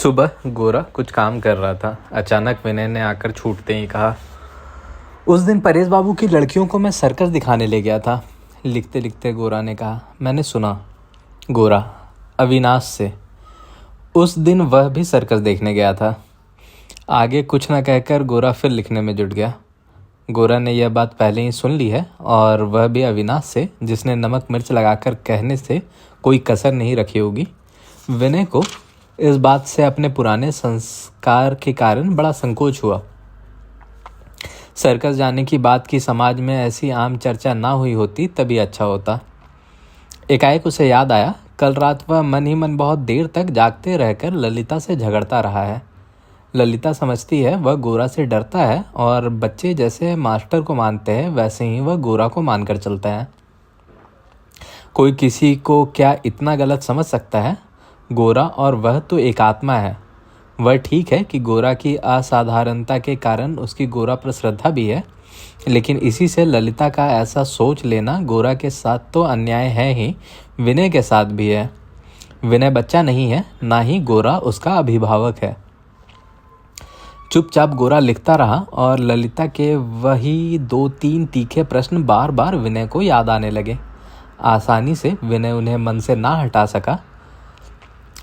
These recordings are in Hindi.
सुबह गोरा कुछ काम कर रहा था। अचानक विनय ने आकर छूटते ही कहा, उस दिन परेश बाबू की लड़कियों को मैं सर्कस दिखाने ले गया था। लिखते लिखते गोरा ने कहा, मैंने सुना गोरा अविनाश से, उस दिन वह भी सर्कस देखने गया था। आगे कुछ न कहकर गोरा फिर लिखने में जुट गया। गोरा ने यह बात पहले ही सुन ली है, और वह भी अविनाश से, जिसने नमक मिर्च लगाकर कहने से कोई कसर नहीं रखी होगी। विनय को इस बात से अपने पुराने संस्कार के कारण बड़ा संकोच हुआ। सर्कस जाने की बात की समाज में ऐसी आम चर्चा ना हुई होती तभी अच्छा होता। एकाएक उसे याद आया, कल रात वह मन ही मन बहुत देर तक जागते रहकर ललिता से झगड़ता रहा है। ललिता समझती है वह गोरा से डरता है, और बच्चे जैसे मास्टर को मानते हैं वैसे ही वह गोरा को मानकर चलता है। कोई किसी को क्या इतना गलत समझ सकता है? गोरा और वह तो एक आत्मा है। वह ठीक है कि गोरा की असाधारणता के कारण उसकी गोरा पर श्रद्धा भी है, लेकिन इसी से ललिता का ऐसा सोच लेना गोरा के साथ तो अन्याय है ही, विनय के साथ भी है। विनय बच्चा नहीं है, ना ही गोरा उसका अभिभावक है। चुपचाप गोरा लिखता रहा, और ललिता के वही 2-3 तीखे प्रश्न बार बार विनय को याद आने लगे। आसानी से विनय उन्हें मन से ना हटा सका।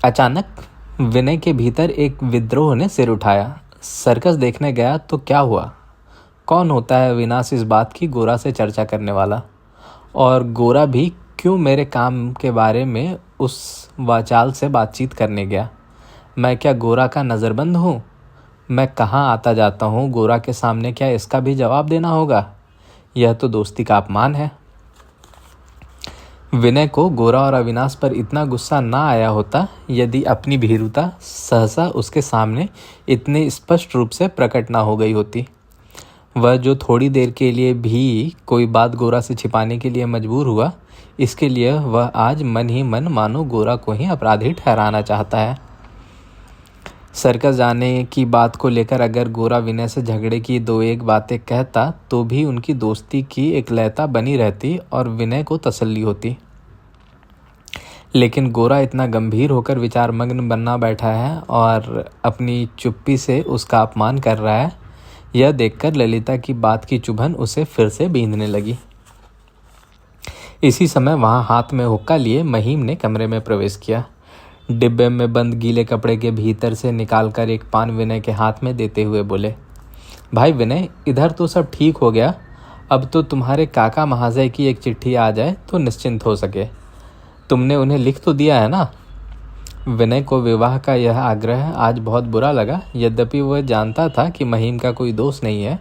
अचानक विनय के भीतर एक विद्रोह ने सिर उठाया। सर्कस देखने गया तो क्या हुआ? कौन होता है अविनाश इस बात की गोरा से चर्चा करने वाला? और गोरा भी क्यों मेरे काम के बारे में उस वाचाल से बातचीत करने गया? मैं क्या गोरा का नज़रबंद हूँ? मैं कहाँ आता जाता हूँ गोरा के सामने, क्या इसका भी जवाब देना होगा? यह तो दोस्ती का अपमान है। विनय को गोरा और अविनाश पर इतना गुस्सा ना आया होता यदि अपनी भीरुता सहसा उसके सामने इतने स्पष्ट रूप से प्रकट ना हो गई होती। वह जो थोड़ी देर के लिए भी कोई बात गोरा से छिपाने के लिए मजबूर हुआ, इसके लिए वह आज मन ही मन मानो गोरा को ही अपराधी ठहराना चाहता है। सर्कस जाने की बात को लेकर अगर गोरा विनय से झगड़े की 2-1 बातें कहता तो भी उनकी दोस्ती की एकलयता बनी रहती और विनय को तसल्ली होती। लेकिन गोरा इतना गंभीर होकर विचारमग्न बना बैठा है और अपनी चुप्पी से उसका अपमान कर रहा है। यह देखकर ललिता की बात की चुभन उसे फिर से बींधने लगी। इसी समय वहां हाथ में हुक्का लिए महीम ने कमरे में प्रवेश किया। डिब्बे में बंद गीले कपड़े के भीतर से निकालकर एक पान विनय के हाथ में देते हुए बोले, भाई विनय, इधर तो सब ठीक हो गया। अब तो तुम्हारे काका महाशय की एक चिट्ठी आ जाए तो निश्चिंत हो सके। तुमने उन्हें लिख तो दिया है ना? विनय को विवाह का यह आग्रह आज बहुत बुरा लगा। यद्यपि वह जानता था कि महीम का कोई दोष नहीं है,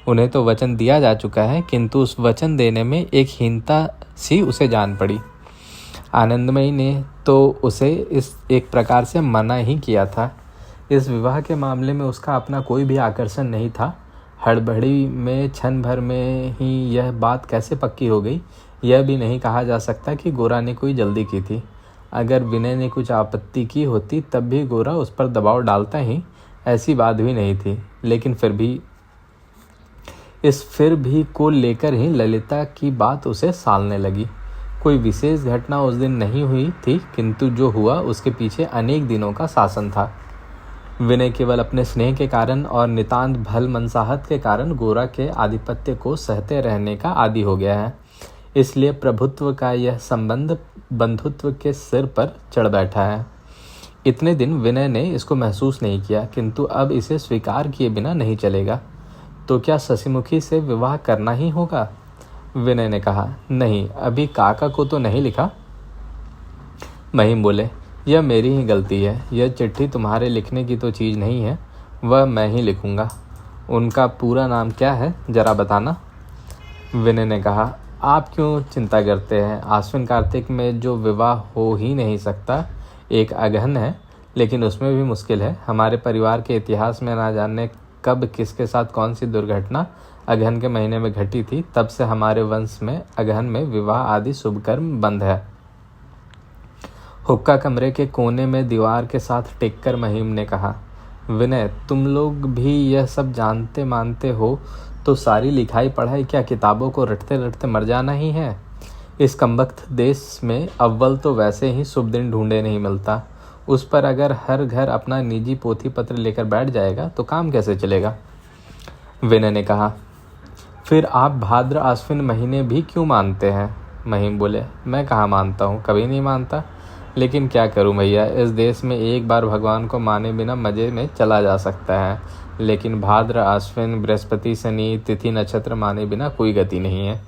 उन्हें तो वचन दिया जा चुका है, किंतु उस वचन देने में एक हीनता सी उसे जान पड़ी। आनंदमयी ने तो उसे इस एक प्रकार से मना ही किया था। इस विवाह के मामले में उसका अपना कोई भी आकर्षण नहीं था। हड़बड़ी में क्षण भर में ही यह बात कैसे पक्की हो गई, यह भी नहीं कहा जा सकता कि गोरा ने कोई जल्दी की थी। अगर विनय ने कुछ आपत्ति की होती तब भी गोरा उस पर दबाव डालता ही, ऐसी बात भी नहीं थी। लेकिन फिर भी को लेकर ही ललिता की बात उसे सालने लगी। कोई विशेष घटना उस दिन नहीं हुई थी, किंतु जो हुआ उसके पीछे अनेक दिनों का शासन था। विनय केवल अपने स्नेह के कारण और नितांत भल मनसाहत के कारण गोरा के आधिपत्य को सहते रहने का आदी हो गया है। इसलिए प्रभुत्व का यह संबंध बंधुत्व के सिर पर चढ़ बैठा है। इतने दिन विनय ने इसको महसूस नहीं किया, किंतु अब इसे स्वीकार किए बिना नहीं चलेगा। तो क्या शशिमुखी से विवाह करना ही होगा? विनय ने कहा, नहीं, अभी काका को तो नहीं लिखा। महीम बोले, यह मेरी ही गलती है। यह चिट्ठी तुम्हारे लिखने की तो चीज़ नहीं है, वह मैं ही लिखूंगा। उनका पूरा नाम क्या है, जरा बताना। विनय ने कहा, आप क्यों चिंता करते हैं? आश्विन कार्तिक में जो विवाह हो ही नहीं सकता, एक अगहन है, लेकिन उसमें भी मुश्किल है। हमारे परिवार के इतिहास में ना जाने कब किसके साथ कौन सी दुर्घटना अगहन के महीने में घटी थी, तब से हमारे वंश में अगहन में विवाह आदि शुभ कर्म बंद है। हुक्का कमरे के कोने में दीवार के साथ टेक कर महीम ने कहा, विनय, तुम लोग भी यह सब जानते मानते हो तो सारी लिखाई पढ़ाई क्या किताबों को रटते रटते मर जाना ही है? इस कमबख्त देश में अव्वल तो वैसे ही शुभ दिन ढूंढे नहीं मिलता, उस पर अगर हर घर अपना निजी पोथी पत्र लेकर बैठ जाएगा तो काम कैसे चलेगा? विनय ने कहा, फिर आप भाद्र आश्विन महीने भी क्यों मानते हैं? महिम बोले, मैं कहाँ मानता हूँ, कभी नहीं मानता। लेकिन क्या करूँ भैया, इस देश में एक बार भगवान को माने बिना मज़े में चला जा सकता है, लेकिन भाद्र आश्विन बृहस्पति शनि तिथि नक्षत्र माने बिना कोई गति नहीं है।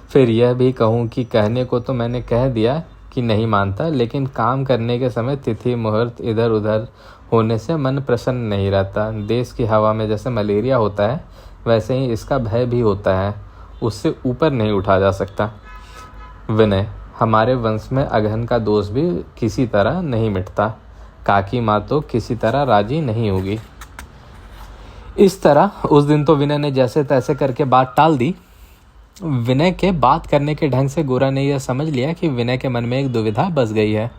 फिर यह भी कहूँ कि कहने को तो मैंने कह दिया कि नहीं मानता, लेकिन काम करने के समय तिथि मुहूर्त इधर उधर होने से मन प्रसन्न नहीं रहता। देश की हवा में जैसे मलेरिया होता है वैसे ही इसका भय भी होता है, उससे ऊपर नहीं उठा जा सकता। विनय, हमारे वंश में अगहन का दोष भी किसी तरह नहीं मिटता। काकी माँ तो किसी तरह राजी नहीं होगी। इस तरह उस दिन तो विनय ने जैसे तैसे करके बात टाल दी। विनय के बात करने के ढंग से गोरा ने यह समझ लिया कि विनय के मन में एक दुविधा बस गई है।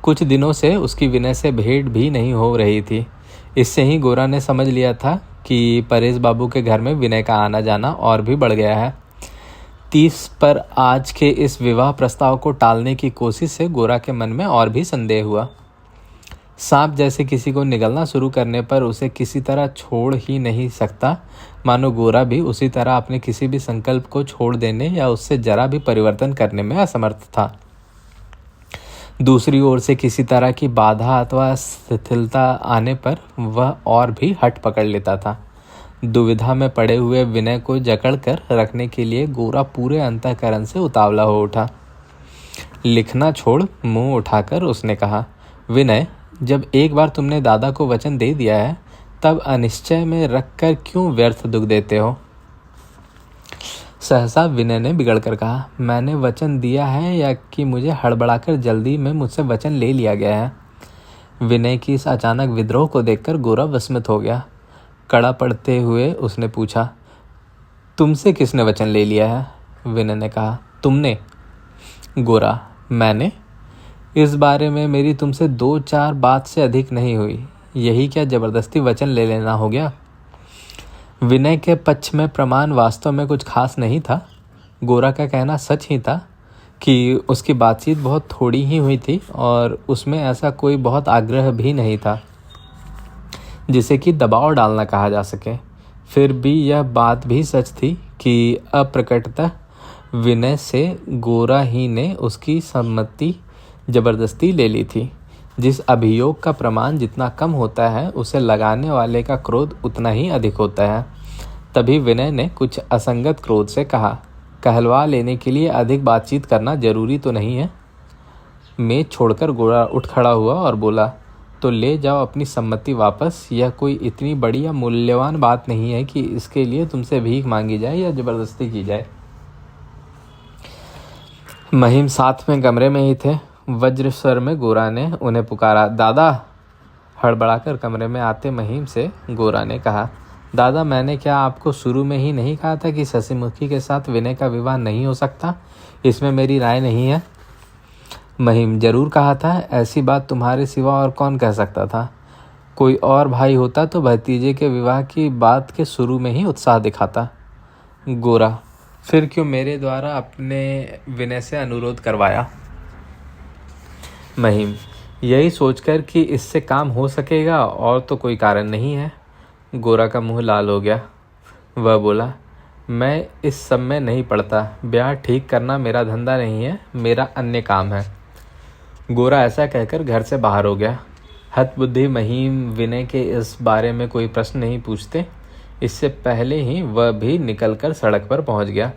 कुछ दिनों से उसकी विनय से भेंट भी नहीं हो रही थी। इससे ही गोरा ने समझ लिया था कि परेश बाबू के घर में विनय का आना जाना और भी बढ़ गया है। 30 पर आज के इस विवाह प्रस्ताव को टालने की कोशिश से गोरा के मन में और भी संदेह हुआ। सांप जैसे किसी को निगलना शुरू करने पर उसे किसी तरह छोड़ ही नहीं सकता, मानो गोरा भी उसी तरह अपने किसी भी संकल्प को छोड़ देने या उससे जरा भी परिवर्तन करने में असमर्थ था। दूसरी ओर से किसी तरह की बाधा अथवा शिथिलता आने पर वह और भी हट पकड़ लेता था। दुविधा में पड़े हुए विनय को जकड़ कर रखने के लिए गोरा पूरे अंतःकरण से उतावला हो उठा। लिखना छोड़ मुंह उठाकर उसने कहा, विनय, जब एक बार तुमने दादा को वचन दे दिया है तब अनिश्चय में रखकर क्यों व्यर्थ दुख देते हो? सहसा विनय ने बिगड़ कर कहा, मैंने वचन दिया है या कि मुझे हड़बड़ाकर जल्दी में मुझसे वचन ले लिया गया है? विनय की इस अचानक विद्रोह को देखकर गोरा विस्मित हो गया। कड़ा पड़ते हुए उसने पूछा, तुमसे किसने वचन ले लिया है? विनय ने कहा, तुमने। गोरा, मैंने? इस बारे में मेरी तुमसे 2-4 बात से अधिक नहीं हुई, यही क्या जबरदस्ती वचन ले लेना हो गया? विनय के पक्ष में प्रमाण वास्तव में कुछ खास नहीं था। गोरा का कहना सच ही था कि उसकी बातचीत बहुत थोड़ी ही हुई थी और उसमें ऐसा कोई बहुत आग्रह भी नहीं था जिसे कि दबाव डालना कहा जा सके। फिर भी यह बात भी सच थी कि अप्रकटतः विनय से गोरा ही ने उसकी सम्मति जबरदस्ती ले ली थी। जिस अभियोग का प्रमाण जितना कम होता है उसे लगाने वाले का क्रोध उतना ही अधिक होता है। तभी विनय ने कुछ असंगत क्रोध से कहा, कहलवा लेने के लिए अधिक बातचीत करना जरूरी तो नहीं है? मेज छोड़कर गोरा उठ खड़ा हुआ और बोला, तो ले जाओ अपनी सम्मति वापस। यह कोई इतनी बड़ी या मूल्यवान बात नहीं है कि इसके लिए तुमसे भीख मांगी जाए या जबरदस्ती की जाए। महिम साथ में कमरे में ही थे। वज्र स्वर में गोरा ने उन्हें पुकारा, दादा। हड़बड़ाकर कमरे में आते महिम से गोरा ने कहा, दादा, मैंने क्या आपको शुरू में ही नहीं कहा था कि शशिमुखी के साथ विनय का विवाह नहीं हो सकता? इसमें मेरी राय नहीं है। महिम, जरूर कहा था, ऐसी बात तुम्हारे सिवा और कौन कह सकता था? कोई और भाई होता तो भतीजे के विवाह की बात के शुरू में ही उत्साह दिखाता। गोरा, फिर क्यों मेरे द्वारा अपने विनय से अनुरोध करवाया? महिम, यही सोचकर कि इससे काम हो सकेगा और तो कोई कारण नहीं है। गोरा का मुंह लाल हो गया। वह बोला, मैं इस सब में नहीं पड़ता। ब्याह ठीक करना मेरा धंधा नहीं है, मेरा अन्य काम है। गोरा ऐसा कहकर घर से बाहर हो गया। हतबुद्धि महिम विनय के इस बारे में कोई प्रश्न नहीं पूछते, इससे पहले ही वह भी निकलकर सड़क पर पहुंच गया।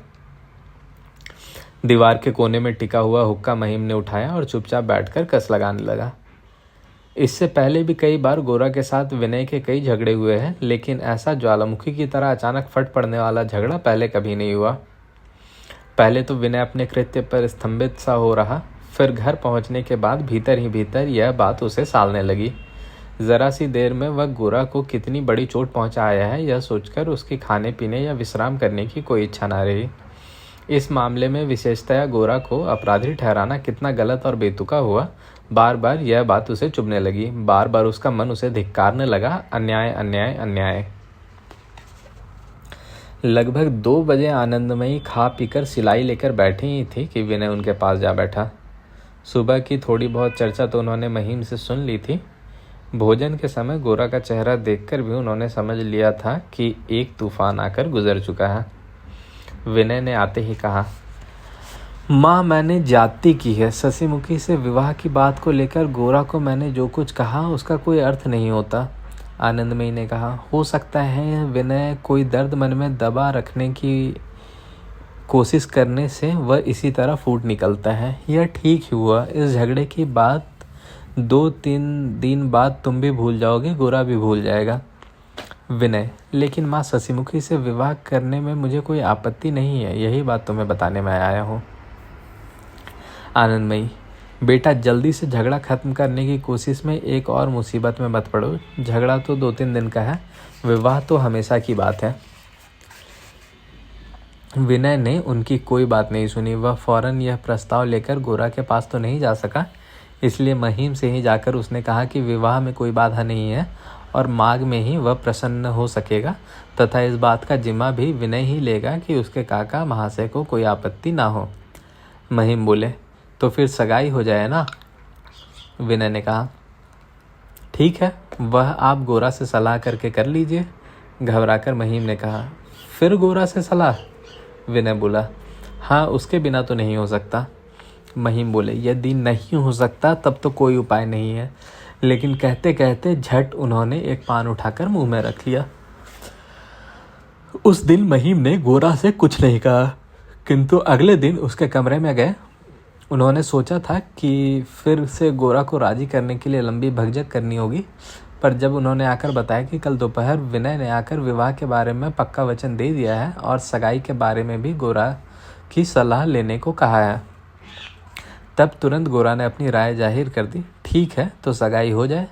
दीवार के कोने में टिका हुआ हुक्का महिम ने उठाया और चुपचाप बैठकर कस लगाने लगा। इससे पहले भी कई बार गोरा के साथ विनय के कई झगड़े हुए हैं, लेकिन ऐसा ज्वालामुखी की तरह अचानक फट पड़ने वाला झगड़ा पहले कभी नहीं हुआ। पहले तो विनय अपने कृत्य पर स्तंभित सा हो रहा, फिर घर पहुंचने के बाद भीतर ही भीतर यह बात उसे सालने लगी। जरा सी देर में वह गोरा को कितनी बड़ी चोट पहुंचाया है यह सोचकर उसकी खाने पीने या विश्राम करने की कोई इच्छा न रही। इस मामले में विशेषतया गोरा को अपराधी ठहराना कितना गलत और बेतुका हुआ, बार बार यह बात उसे चुभने लगी। बार बार उसका मन उसे धिक्कारने लगा, अन्याय अन्याय अन्याय। लगभग 2 बजे आनंदमयी खा पीकर सिलाई लेकर बैठी ही थी कि विनय उनके पास जा बैठा। सुबह की थोड़ी बहुत चर्चा तो उन्होंने महिम से सुन ली थी। भोजन के समय गोरा का चेहरा देखकर भी उन्होंने समझ लिया था कि एक तूफान आकर गुजर चुका है। विनय ने आते ही कहा, माँ, मैंने ज्यादती की है। शशिमुखी से विवाह की बात को लेकर गोरा को मैंने जो कुछ कहा उसका कोई अर्थ नहीं होता। आनंदमयी ने कहा, हो सकता है विनय कोई दर्द मन में दबा रखने की कोशिश करने से वह इसी तरह फूट निकलता है। यह ठीक ही हुआ। इस झगड़े की बात 2-3 दिन बाद तुम भी भूल जाओगे, गोरा भी भूल जाएगा। विनय, लेकिन माँ, शशिमुखी से विवाह करने में मुझे कोई आपत्ति नहीं है, यही बात तुम्हें बताने में आया हूँ। आनंदमयी, बेटा, जल्दी से झगड़ा खत्म करने की कोशिश में एक और मुसीबत में मत पड़ो। झगड़ा तो 2-3 दिन का है, विवाह तो हमेशा की बात है। विनय ने उनकी कोई बात नहीं सुनी। वह फौरन यह प्रस्ताव लेकर गोरा के पास तो नहीं जा सका, इसलिए महिम से ही जाकर उसने कहा कि विवाह में कोई बाधा नहीं है और माघ में ही वह प्रसन्न हो सकेगा तथा इस बात का जिम्मा भी विनय ही लेगा कि उसके काका महाशय को कोई आपत्ति ना हो। महिम बोले, तो फिर सगाई हो जाए ना। विनय ने कहा, ठीक है, वह आप गोरा से सलाह करके कर लीजिए। घबराकर महिम ने कहा, फिर गोरा से सलाह? विनय बोला, हाँ, उसके बिना तो नहीं हो सकता। महिम बोले, यदि नहीं हो सकता तब तो कोई उपाय नहीं है। लेकिन कहते कहते झट उन्होंने एक पान उठाकर मुंह में रख लिया। उस दिन महिम ने गोरा से कुछ नहीं कहा, किंतु अगले दिन उसके कमरे में गए। उन्होंने सोचा था कि फिर से गोरा को राजी करने के लिए लंबी भगदड़ करनी होगी, पर जब उन्होंने आकर बताया कि कल दोपहर विनय ने आकर विवाह के बारे में पक्का वचन दे दिया है और सगाई के बारे में भी गोरा की सलाह लेने को कहा है, तब तुरंत गोरा ने अपनी राय जाहिर कर दी, ठीक है, तो सगाई हो जाए।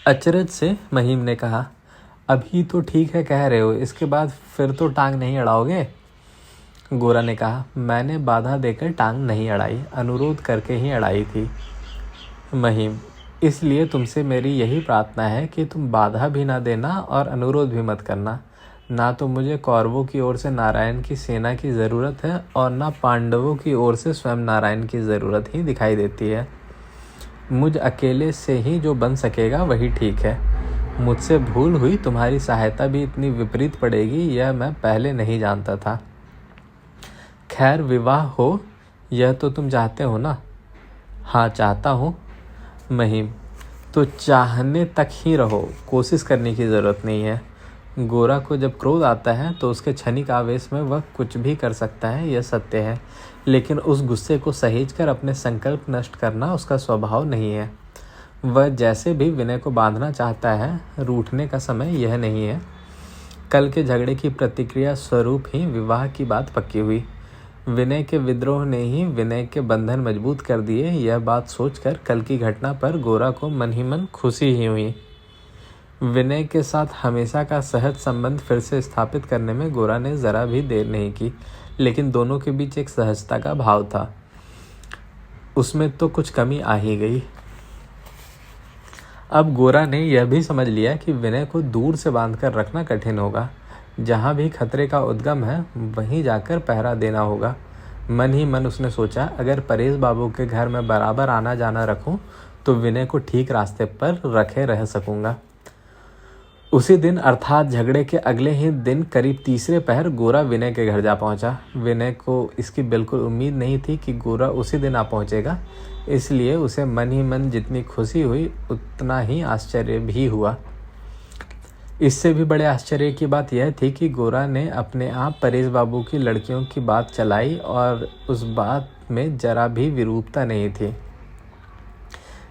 अचरज से महिम ने कहा, अभी तो ठीक है कह रहे हो, इसके बाद फिर तो टांग नहीं अड़ाओगे? गोरा ने कहा, मैंने बाधा देकर टांग नहीं अड़ाई, अनुरोध करके ही अड़ाई थी। महिम, इसलिए तुमसे मेरी यही प्रार्थना है कि तुम बाधा भी ना देना और अनुरोध भी मत करना। ना तो मुझे कौरवों की ओर से नारायण की सेना की ज़रूरत है और ना पांडवों की ओर से स्वयं नारायण की ज़रूरत ही दिखाई देती है। मुझ अकेले से ही जो बन सकेगा वही ठीक है। मुझसे भूल हुई तुम्हारी सहायता भी इतनी विपरीत पड़ेगी यह मैं पहले नहीं जानता था। खैर, विवाह हो यह तो तुम चाहते हो ना? हाँ, चाहता हूँ। महिम, तो चाहने तक ही रहो, कोशिश करने की ज़रूरत नहीं है। गोरा को जब क्रोध आता है तो उसके क्षणिक आवेश में वह कुछ भी कर सकता है, यह सत्य है, लेकिन उस गुस्से को सहेजकर अपने संकल्प नष्ट करना उसका स्वभाव नहीं है। वह जैसे भी विनय को बांधना चाहता है, रूठने का समय यह नहीं है। कल के झगड़े की प्रतिक्रिया स्वरूप ही विवाह की बात पक्की हुई। विनय के विद्रोह ने ही विनय के बंधन मजबूत कर दिए। यह बात सोचकर कल की घटना पर गोरा को मन ही मन खुशी ही हुई। विनय के साथ हमेशा का सहज संबंध फिर से स्थापित करने में गोरा ने जरा भी देर नहीं की, लेकिन दोनों के बीच एक सहजता का भाव था, उसमें तो कुछ कमी आ ही गई। अब गोरा ने यह भी समझ लिया कि विनय को दूर से बांधकर रखना कठिन होगा। जहाँ भी खतरे का उद्गम है वहीं जाकर पहरा देना होगा। मन ही मन उसने सोचा, अगर परेश बाबू के घर में बराबर आना जाना रखूं तो विनय को ठीक रास्ते पर रखे रह सकूंगा। उसी दिन अर्थात झगड़े के अगले ही दिन करीब तीसरे पहर गोरा विनय के घर जा पहुंचा। विनय को इसकी बिल्कुल उम्मीद नहीं थी कि गोरा उसी दिन आ पहुंचेगा, इसलिए उसे मन ही मन जितनी खुशी हुई उतना ही आश्चर्य भी हुआ। इससे भी बड़े आश्चर्य की बात यह थी कि गोरा ने अपने आप परेश बाबू की लड़कियों की बात चलाई और उस बात में जरा भी विरूपता नहीं थी।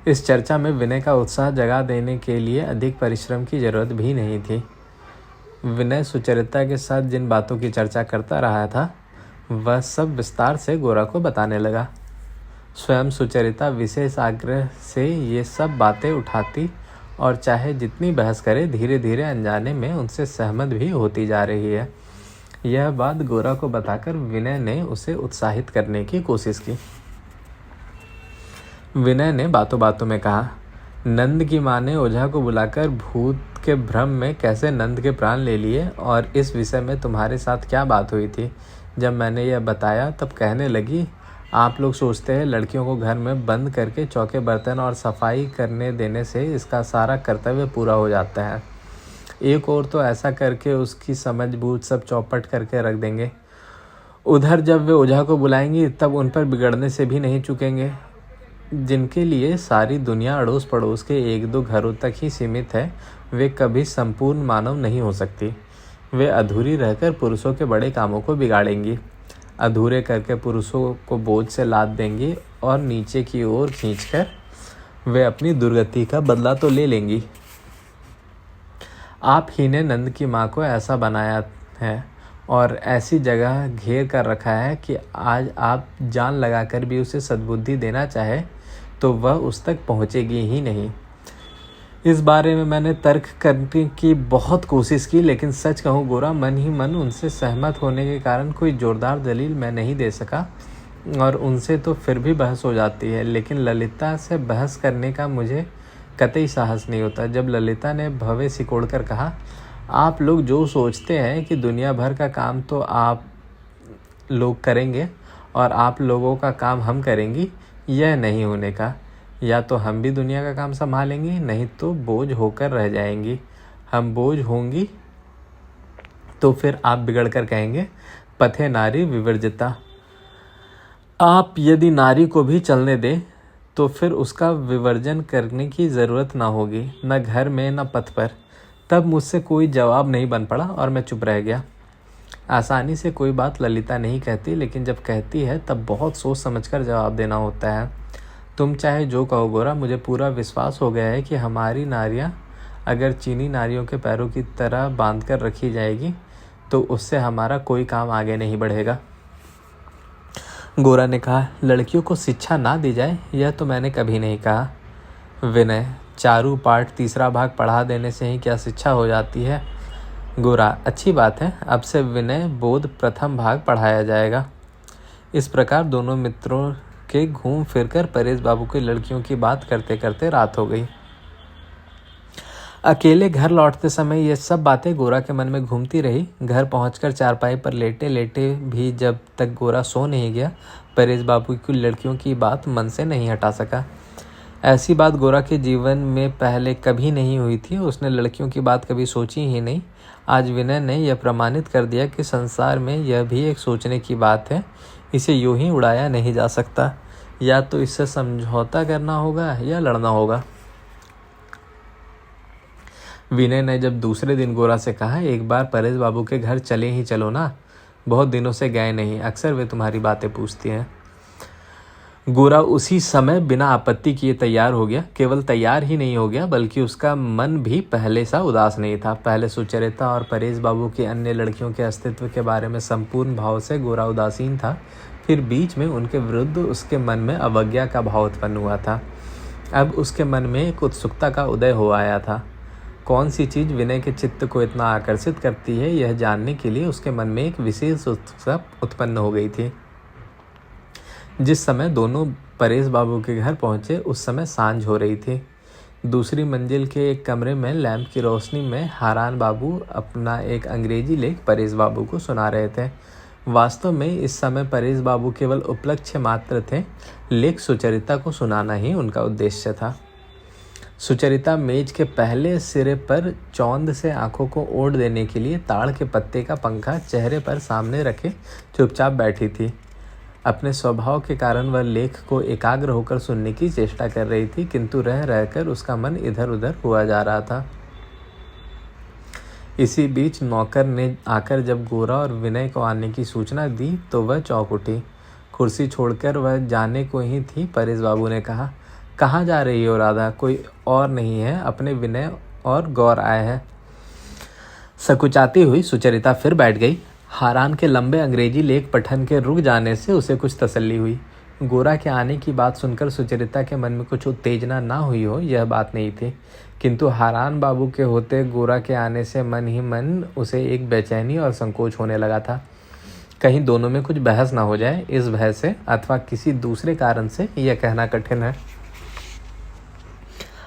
इस चर्चा में विनय का उत्साह जगा देने के लिए अधिक परिश्रम की जरूरत भी नहीं थी। विनय सुचरिता के साथ जिन बातों की चर्चा करता रहा था वह सब विस्तार से गोरा को बताने लगा। स्वयं सुचरिता विशेष आग्रह से ये सब बातें उठाती और चाहे जितनी बहस करे धीरे धीरे अनजाने में उनसे सहमत भी होती जा रही है। यह बात गोरा को बताकर विनय ने उसे उत्साहित करने की कोशिश की। विनय ने बातों बातों में कहा, नंद की माँ ने ओझा को बुलाकर भूत के भ्रम में कैसे नंद के प्राण ले लिए और इस विषय में तुम्हारे साथ क्या बात हुई थी। जब मैंने यह बताया तब कहने लगी, आप लोग सोचते हैं लड़कियों को घर में बंद करके चौके बर्तन और सफाई करने देने से इसका सारा कर्तव्य पूरा हो जाता है। एक और तो ऐसा करके उसकी समझ बूझ सब चौपट करके रख देंगे। उधर जब वे ओझा को बुलाएंगी तब उन पर बिगड़ने से भी नहीं चूकेंगे। जिनके लिए सारी दुनिया अड़ोस पड़ोस के एक दो घरों तक ही सीमित है, वे कभी संपूर्ण मानव नहीं हो सकती। वे अधूरी रहकर पुरुषों के बड़े कामों को बिगाड़ेंगी, अधूरे करके पुरुषों को बोझ से लाद देंगी और नीचे की ओर खींचकर वे अपनी दुर्गति का बदला तो ले लेंगी। आप ही ने नंद की माँ को ऐसा बनाया है और ऐसी जगह घेर कर रखा है कि आज आप जान लगाकर भी उसे सद्बुद्धि देना चाहे तो वह उस तक पहुँचेगी ही नहीं। इस बारे में मैंने तर्क करने की बहुत कोशिश की, लेकिन सच कहूँ गोरा, मन ही मन उनसे सहमत होने के कारण कोई जोरदार दलील मैं नहीं दे सका और उनसे तो फिर भी बहस हो जाती है, लेकिन ललिता से बहस करने का मुझे कतई साहस नहीं होता। जब ललिता ने भवें सिकोड़ कर कहा, आप लोग जो सोचते हैं कि दुनिया भर का काम तो आप लोग करेंगे और आप लोगों का काम हम करेंगी, यह नहीं होने का। या तो हम भी दुनिया का काम संभालेंगी, नहीं तो बोझ होकर रह जाएंगी। हम बोझ होंगी तो फिर आप बिगड़ कर कहेंगे पथे नारी विवर्जिता। आप यदि नारी को भी चलने दें तो फिर उसका विवर्जन करने की ज़रूरत ना होगी, न घर में न पथ पर। तब मुझसे कोई जवाब नहीं बन पड़ा और मैं चुप रह गया। आसानी से कोई बात ललिता नहीं कहती, लेकिन जब कहती है तब बहुत सोच समझकर जवाब देना होता है। तुम चाहे जो कहो गोरा, मुझे पूरा विश्वास हो गया है कि हमारी नारियां अगर चीनी नारियों के पैरों की तरह बांध कर रखी जाएगी तो उससे हमारा कोई काम आगे नहीं बढ़ेगा। गोरा ने कहा, लड़कियों को शिक्षा ना दी जाए यह तो मैंने कभी नहीं कहा। विनय, चारू पाठ तीसरा भाग पढ़ा देने से ही क्या शिक्षा हो जाती है? गोरा, अच्छी बात है, अब से विनय बोध प्रथम भाग पढ़ाया जाएगा। इस प्रकार दोनों मित्रों के घूम फिरकर परेश बाबू की लड़कियों की बात करते करते रात हो गई। अकेले घर लौटते समय ये सब बातें गोरा के मन में घूमती रही। घर पहुंचकर चारपाई पर लेटे लेटे भी जब तक गोरा सो नहीं गया, परेश बाबू की लड़कियों की बात मन से नहीं हटा सका। ऐसी बात गोरा के जीवन में पहले कभी नहीं हुई थी। उसने लड़कियों की बात कभी सोची ही नहीं। आज विनय ने यह प्रमाणित कर दिया कि संसार में यह भी एक सोचने की बात है, इसे यूं ही उड़ाया नहीं जा सकता। या तो इससे समझौता करना होगा या लड़ना होगा। विनय ने जब दूसरे दिन गोरा से कहा, एक बार परेश बाबू के घर चले ही चलो ना, बहुत दिनों से गए नहीं, अक्सर वे तुम्हारी बातें पूछती हैं। गोरा उसी समय बिना आपत्ति किए तैयार हो गया। केवल तैयार ही नहीं हो गया बल्कि उसका मन भी पहले सा उदास नहीं था। पहले सुचरिता और परेश बाबू की अन्य लड़कियों के अस्तित्व के बारे में संपूर्ण भाव से गोरा उदासीन था। फिर बीच में उनके विरुद्ध उसके मन में अवज्ञा का भाव उत्पन्न हुआ था। अब उसके मन में एक उत्सुकता का उदय हो आया था। कौन सी चीज़ विनय के चित्त को इतना आकर्षित करती है, यह जानने के लिए उसके मन में एक विशेष उत्सुकता उत्पन्न हो गई थी। जिस समय दोनों परेश बाबू के घर पहुंचे उस समय सांझ हो रही थी। दूसरी मंजिल के एक कमरे में लैंप की रोशनी में हारान बाबू अपना एक अंग्रेजी लेख परेश बाबू को सुना रहे थे। वास्तव में इस समय परेश बाबू केवल उपलक्ष्य मात्र थे। लेख सुचरिता को सुनाना ही उनका उद्देश्य था। सुचरिता मेज के पहले सिरे पर चौंध से आंखों को ओढ़ देने के लिए ताड़ के पत्ते का पंखा चेहरे पर सामने रखे चुपचाप बैठी थी। अपने स्वभाव के कारण वह लेख को एकाग्र होकर सुनने की चेष्टा कर रही थी, किंतु रह रहकर उसका मन इधर उधर हुआ जा रहा था। इसी बीच नौकर ने आकर जब गोरा और विनय को आने की सूचना दी तो वह चौंक उठी। कुर्सी छोड़कर वह जाने को ही थी, परेश बाबू ने कहा, कहाँ जा रही हो राधा? कोई और नहीं है, अपने विनय और गौर आए हैं। सकुचाती हुई सुचरिता फिर बैठ गई। हारान के लंबे अंग्रेजी लेख पठन के रुक जाने से उसे कुछ तसल्ली हुई। गोरा के आने की बात सुनकर सुचरिता के मन में कुछ उत्तेजना ना हुई हो, यह बात नहीं थी, किंतु हारान बाबू के होते गोरा के आने से मन ही मन उसे एक बेचैनी और संकोच होने लगा था। कहीं दोनों में कुछ बहस ना हो जाए, इस भय से अथवा किसी दूसरे कारण से यह कहना कठिन है।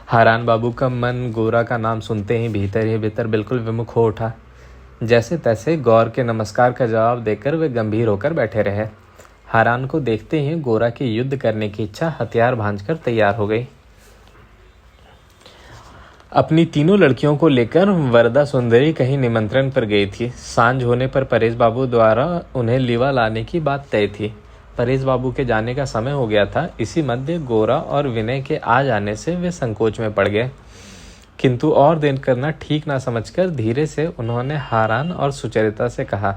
हारान बाबू का मन गोरा का नाम सुनते ही भीतर बिल्कुल विमुख हो उठा। जैसे तैसे गौर के नमस्कार का जवाब देकर वे गंभीर होकर बैठे रहे। हारान को देखते ही गोरा की युद्ध करने की इच्छा हथियार भांजकर तैयार हो गई। अपनी तीनों लड़कियों को लेकर वरदा सुंदरी कहीं निमंत्रण पर गई थी। सांझ होने पर परेश बाबू द्वारा उन्हें लीवा लाने की बात तय थी। परेश बाबू के जाने का समय हो गया था। इसी मध्य गोरा और विनय के आ जाने से वे संकोच में पड़ गए, किंतु और देर करना ठीक ना समझकर धीरे से उन्होंने हारान और सुचरिता से कहा,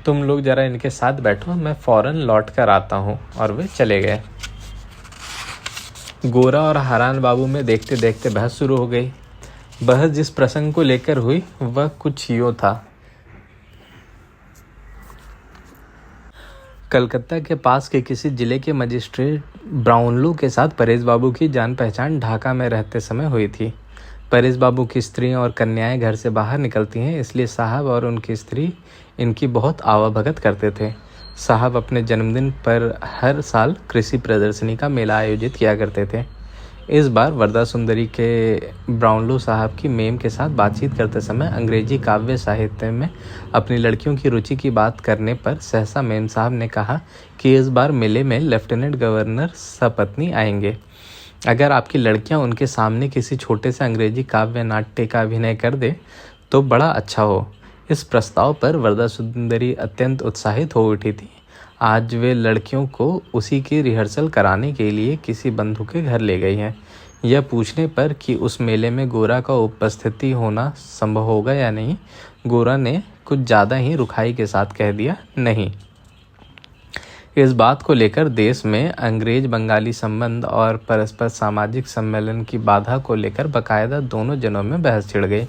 तुम लोग जरा इनके साथ बैठो, मैं फौरन लौट कर आता हूँ। और वे चले गए। गोरा और हारान बाबू में देखते देखते बहस शुरू हो गई। बहस जिस प्रसंग को लेकर हुई वह कुछ यूं था। कलकत्ता के पास के किसी जिले के मजिस्ट्रेट ब्राउनलू के साथ परेश बाबू की जान पहचान ढाका में रहते समय हुई थी। परेश बाबू की स्त्रियां और कन्याएं घर से बाहर निकलती हैं, इसलिए साहब और उनकी स्त्री इनकी बहुत आवाभगत करते थे। साहब अपने जन्मदिन पर हर साल कृषि प्रदर्शनी का मेला आयोजित किया करते थे। इस बार वरदा सुंदरी के ब्राउनलू साहब की मेम के साथ बातचीत करते समय अंग्रेजी काव्य साहित्य में अपनी लड़कियों की रुचि की बात करने पर सहसा मेम साहब ने कहा कि इस बार मेले में लेफ्टिनेंट गवर्नर सपत्नी आएंगे। अगर आपकी लड़कियां उनके सामने किसी छोटे से अंग्रेजी काव्य नाट्य का अभिनय कर दे तो बड़ा अच्छा हो। इस प्रस्ताव पर वरदा सुंदरी अत्यंत उत्साहित हो उठी थी। आज वे लड़कियों को उसी की रिहर्सल कराने के लिए किसी बंधु के घर ले गई हैं। यह पूछने पर कि उस मेले में गोरा का उपस्थिति होना संभव होगा या नहीं, गोरा ने कुछ ज़्यादा ही रुखाई के साथ कह दिया, नहीं। इस बात को लेकर देश में अंग्रेज बंगाली संबंध और परस्पर सामाजिक सम्मेलन की बाधा को लेकर बाकायदा दोनों जनों में बहस छिड़ गई।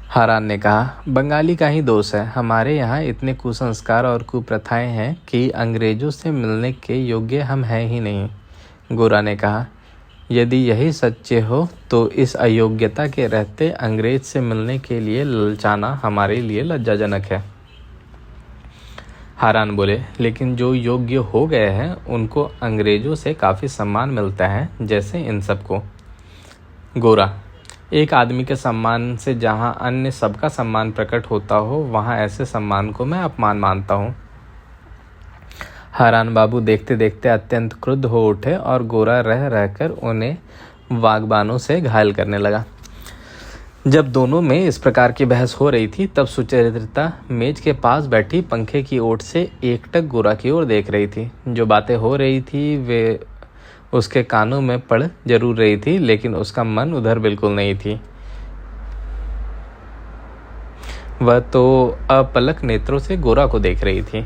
हारान ने कहा, बंगाली का ही दोष है। हमारे यहाँ इतने कुसंस्कार और कुप्रथाएं हैं कि अंग्रेजों से मिलने के योग्य हम हैं ही नहीं। गोरा ने कहा, यदि यही सच्चे हो तो इस अयोग्यता के रहते अंग्रेज से मिलने के लिए ललचाना हमारे लिए लज्जाजनक है। हारान बोले, लेकिन जो योग्य हो गए हैं उनको अंग्रेजों से काफ़ी सम्मान मिलता है, जैसे इन सबको। गोरा, एक आदमी के सम्मान से जहाँ अन्य सबका सम्मान प्रकट होता हो, वहाँ ऐसे सम्मान को मैं अपमान मानता हूँ। हारान बाबू देखते देखते अत्यंत क्रुद्ध हो उठे और गोरा रह रहकर उन्हें वाग्बानों से घायल करने लगा। जब दोनों में इस प्रकार की बहस हो रही थी तब सुचरिता मेज के पास बैठी पंखे की ओट से एकटक गोरा की ओर देख रही थी। जो बातें हो रही थी वे उसके कानों में पड़ जरूर रही थी, लेकिन उसका मन उधर बिल्कुल नहीं थी। वह तो अपलक नेत्रों से गोरा को देख रही थी।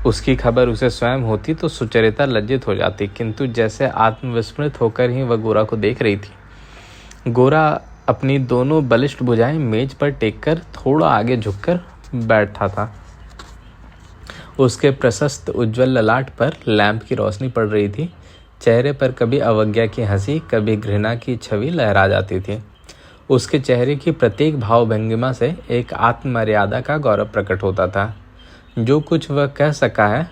उसकी खबर उसे स्वयं होती तो सुचरिता लज्जित हो जाती, किंतु जैसे आत्मविस्मृत होकर ही वह गोरा को देख रही थी। गोरा अपनी दोनों बलिष्ठ भुजाएं मेज पर टेककर थोड़ा आगे झुककर बैठा था। उसके प्रशस्त उज्ज्वल ललाट पर लैंप की रोशनी पड़ रही थी। चेहरे पर कभी अवज्ञा की हंसी, कभी घृणा की छवि लहरा जाती थी। उसके चेहरे की प्रत्येक भावभंगिमा से एक आत्ममर्यादा का गौरव प्रकट होता था। जो कुछ वह कह सका है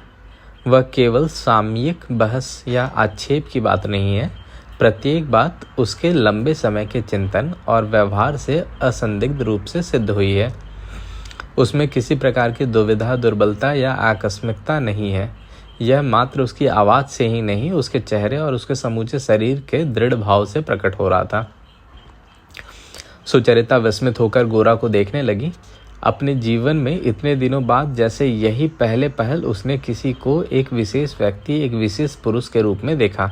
वह केवल सामयिक बहस या आक्षेप की बात नहीं है। प्रत्येक बात उसके लंबे समय के चिंतन और व्यवहार से असंदिग्ध रूप से सिद्ध हुई है। उसमें किसी प्रकार की दुविधा, दुर्बलता या आकस्मिकता नहीं है। यह मात्र उसकी आवाज़ से ही नहीं, उसके चेहरे और उसके समूचे शरीर के दृढ़ भाव से प्रकट हो रहा था। सुचरिता विस्मित होकर गोरा को देखने लगी। अपने जीवन में इतने दिनों बाद जैसे यही पहले पहल उसने किसी को एक विशेष व्यक्ति, एक विशेष पुरुष के रूप में देखा।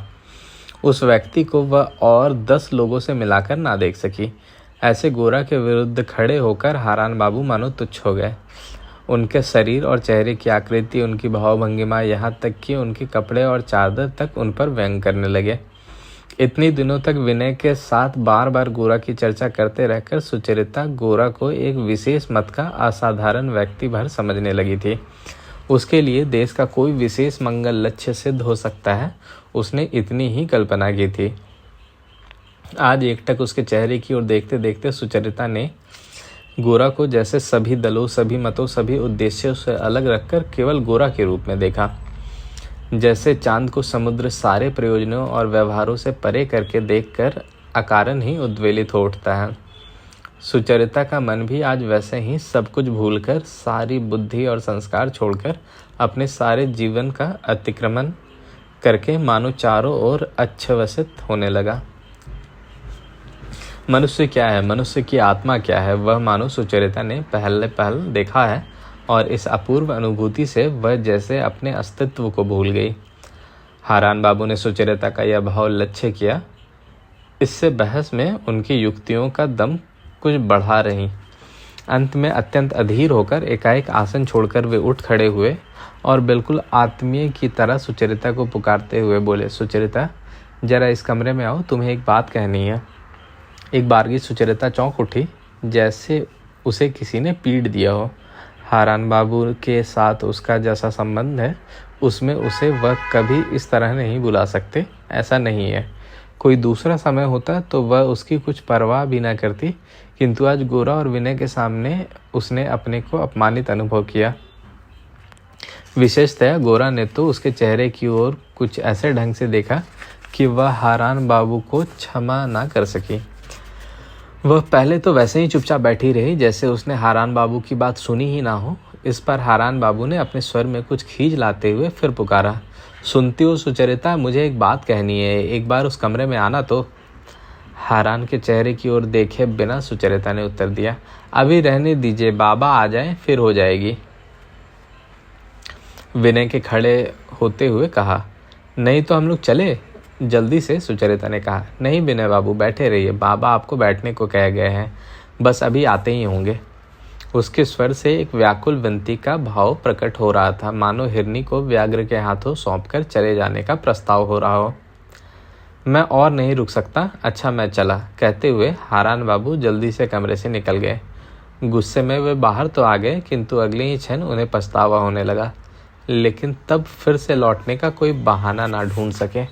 उस व्यक्ति को वह और 10 लोगों से मिलाकर ना देख सकी। ऐसे गोरा के विरुद्ध खड़े होकर हारान बाबू मानो तुच्छ हो गए। उनके शरीर और चेहरे की आकृति, उनकी भावभंगिमा, यहाँ तक कि उनके कपड़े और चादर तक उन पर व्यंग करने लगे। इतने दिनों तक विनय के साथ बार बार गोरा की चर्चा करते रहकर सुचरिता गोरा को एक विशेष मत का असाधारण व्यक्ति भर समझने लगी थी। उसके लिए देश का कोई विशेष मंगल लक्ष्य सिद्ध हो सकता है, उसने इतनी ही कल्पना की थी। आज एकटक उसके चेहरे की ओर देखते देखते सुचरिता ने गोरा को जैसे सभी दलों, सभी मतों, सभी उद्देश्यों से अलग रखकर केवल गोरा के रूप में देखा। जैसे चांद को समुद्र सारे प्रयोजनों और व्यवहारों से परे करके देखकर अकारण ही उद्वेलित हो उठता है। सुचरिता का मन भी आज वैसे ही सब कुछ भूलकर, सारी बुद्धि और संस्कार छोड़कर, अपने सारे जीवन का अतिक्रमण करके मानो चारों ओर अच्छवसित होने लगा। मनुष्य क्या है, मनुष्य की आत्मा क्या है, वह मानो सुचरिता ने पहल देखा है, और इस अपूर्व अनुभूति से वह जैसे अपने अस्तित्व को भूल गई। हारान बाबू ने सुचरिता का यह भाव लक्ष्य किया। इससे बहस में उनकी युक्तियों का दम कुछ बढ़ा रही। अंत में अत्यंत अधीर होकर एकाएक आसन छोड़कर वे उठ खड़े हुए और बिल्कुल आत्मीय की तरह सुचरिता को पुकारते हुए बोले, सुचरिता जरा इस कमरे में आओ, तुम्हें एक बात कहनी है। एक बारगी सुचरिता चौंक उठी, जैसे उसे किसी ने पीट दिया हो। हारान बाबू के साथ उसका जैसा संबंध है, उसमें उसे वह कभी इस तरह नहीं बुला सकते, ऐसा नहीं है। कोई दूसरा समय होता तो वह उसकी कुछ परवाह भी न करती, किंतु आज गोरा और विनय के सामने उसने अपने को अपमानित अनुभव किया। विशेषतः गोरा ने तो उसके चेहरे की ओर कुछ ऐसे ढंग से देखा कि वह हारान बाबू को क्षमा ना कर सकी। वह पहले तो वैसे ही चुपचाप बैठी रही, जैसे उसने हारान बाबू की बात सुनी ही ना हो। इस पर हारान बाबू ने अपने स्वर में कुछ खींच लाते हुए फिर पुकारा, सुनती हो सुचरिता, मुझे एक बात कहनी है, एक बार उस कमरे में आना तो। हारान के चेहरे की ओर देखे बिना सुचरिता ने उत्तर दिया, अभी रहने दीजिए, बाबा आ जाएं फिर हो जाएगी। विनय के खड़े होते हुए कहा, नहीं तो हम लोग चले जल्दी से। सुचरिता ने कहा, नहीं विनय बाबू, बैठे रहिए, बाबा आपको बैठने को कह गए हैं, बस अभी आते ही होंगे। उसके स्वर से एक व्याकुल विनती का भाव प्रकट हो रहा था, मानो हिरनी को व्याघ्र के हाथों सौंपकर चले जाने का प्रस्ताव हो रहा हो। मैं और नहीं रुक सकता, अच्छा मैं चला, कहते हुए हारान बाबू जल्दी से कमरे से निकल गए। गुस्से में वे बाहर तो आ गए, किंतु अगले ही क्षण उन्हें पछतावा होने लगा, लेकिन तब फिर से लौटने का कोई बहाना ना ढूंढ सके।